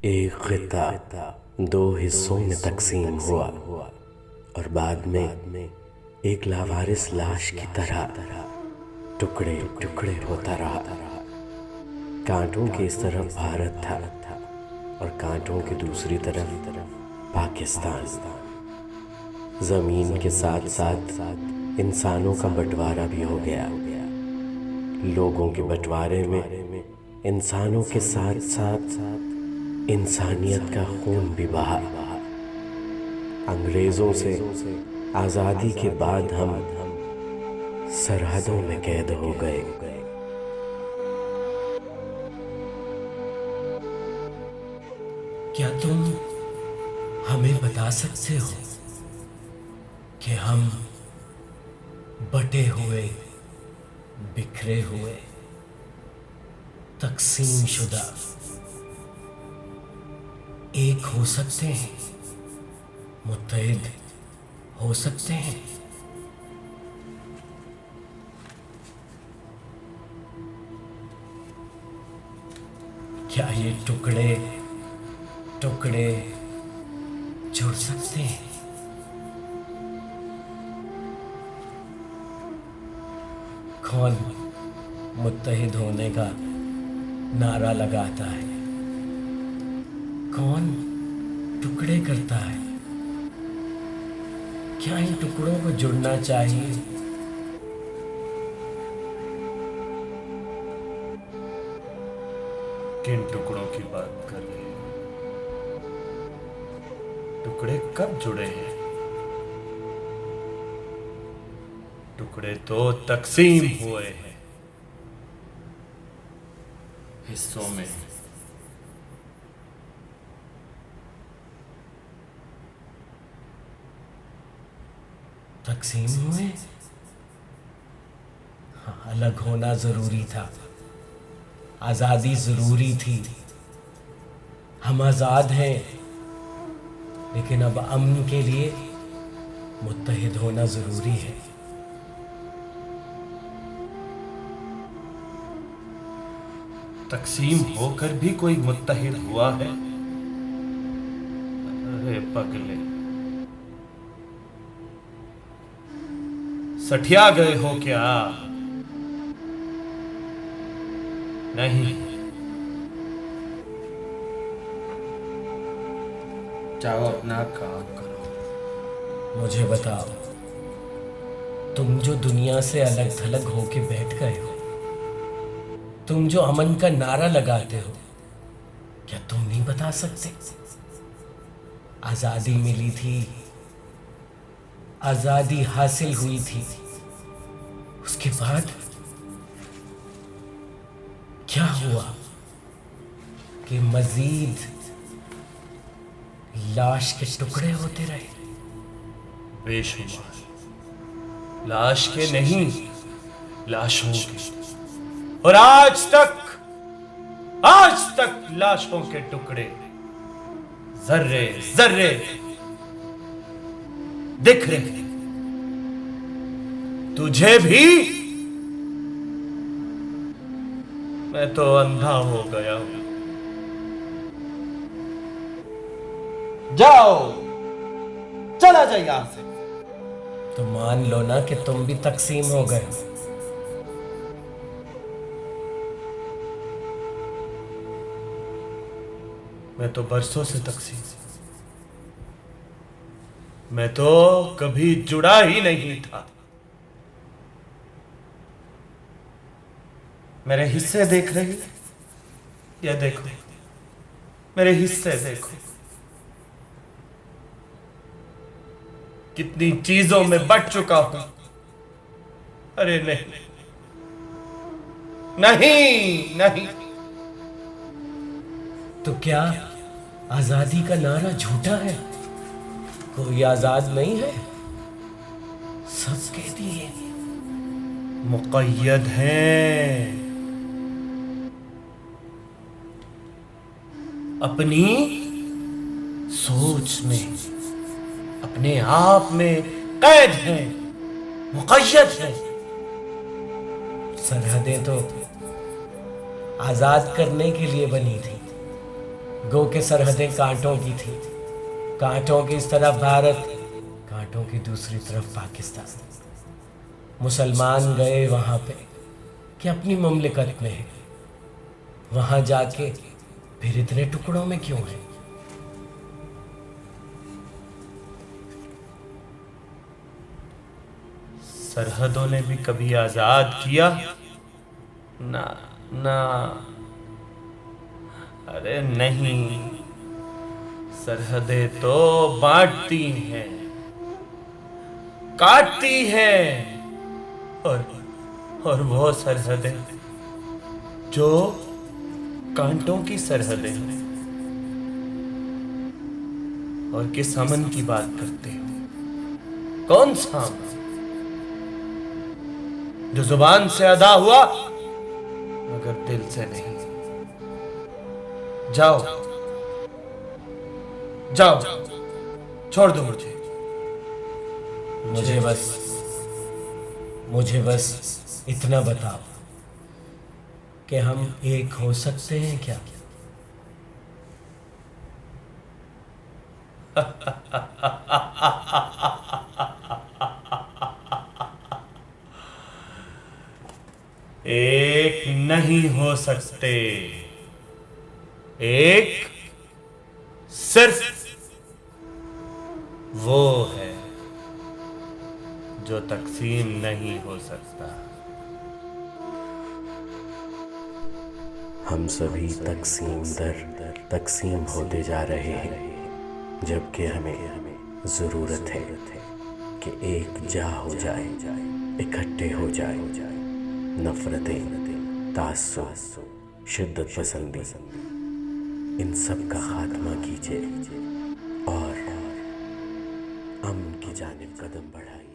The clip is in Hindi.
एक खिता दो हिस्सों में तकसीम हुआ और बाद में एक लावारिस लाश की तरह टुकड़े टुकड़े होता रहा। कांटों की इस तरफ भारत था और कांटों की दूसरी तरफ पाकिस्तान। जमीन के साथ साथ इंसानों का बंटवारा भी हो गया। लोगों के बंटवारे में इंसानों के साथ साथ इंसानियत का खून भी बहा। अंग्रेजों से आज़ादी के बाद हम सरहदों में कैद हो गए। क्या तुम हमें बता सकते हो कि हम बटे हुए, बिखरे हुए, तकसीम शुदा एक हो सकते हैं, मुत्तहिद हो सकते हैं? क्या ये टुकड़े टुकड़े जुड़ सकते हैं? कौन मुत्तहिद होने का नारा लगाता है? कौन टुकड़े करता है? क्या इन टुकड़ों को जुड़ना चाहिए? किन टुकड़ों की बात कर रहे हैं? टुकड़े कब जुड़े हैं? टुकड़े तो तकसीम हुए हैं हिस्सों में। तकसीम हुए? हाँ, अलग होना जरूरी था, आजादी जरूरी थी। हम आजाद हैं, लेकिन अब अमन के लिए मुत्तहिद होना जरूरी है। तकसीम होकर भी कोई मुत्तहिद हुआ है? अरे पगले, सठिया गए हो क्या? नहीं, जाओ अपना काम करो। मुझे बताओ, तुम जो दुनिया से अलग थलग होके बैठ गए हो, तुम जो अमन का नारा लगाते हो, क्या तुम नहीं बता सकते? आजादी मिली थी, आजादी हासिल हुई थी, उसके बाद क्या हुआ कि मजीद लाश के टुकड़े होते रहे? बेशुमार लाश के नहीं, लाशों के। और आज तक लाशों के टुकड़े जर्रे जर्रे दिख रहे। तुझे भी? मैं तो अंधा हो गया हूं। जाओ, चला जाए यहां से। तो मान लो ना कि तुम भी तकसीम हो गए। मैं तो बरसों से तकसीम, मैं तो कभी जुड़ा ही नहीं था। मेरे हिस्से देख रही? या देखो, मेरे हिस्से देखो, कितनी चीजों में बट चुका हूं। अरे नहीं नहीं नहीं, तो क्या आजादी का नारा झूठा है? कोई आजाद नहीं है, सब कह दिए मुक़य्यद हैं अपनी सोच में, अपने आप में कैद हैं, मुक़य्यद हैं। सरहदें तो आजाद करने के लिए बनी थी, गो के सरहदें कांटों की थी, कांटों की इस तरफ भारत, कांटों की दूसरी तरफ पाकिस्तान। मुसलमान गए वहां पे कि अपनी ममलिकत में है, वहां जाके फिर इतने टुकड़ों में क्यों है? सरहदों ने भी कभी आजाद किया ना? ना, अरे नहीं, सरहदें तो बांटती हैं, काटती हैं। और वो सरहदें जो कांटों की सरहदें हैं। और किस अमन की बात करते हो? कौन सा अमन जो जुबान से अदा हुआ मगर दिल से नहीं? जाओ जाओ, छोड़ दो मुझे। मुझे बस इतना बताओ कि हम एक हो सकते हैं क्या? एक नहीं हो सकते। एक सिर्फ वो है जो तकसीम नहीं हो सकता। हम सभी तकसीम दर तकसीम होते जा रहे हैं, जबकि हमें ज़रूरत है कि एक जा हो जाए, इकट्ठे हो जाए। नफरतें, तास्सुब, शिद्दत पसंदी, इन सब का खात्मा कीजिए और अमन की जानिब कदम बढ़ाइए।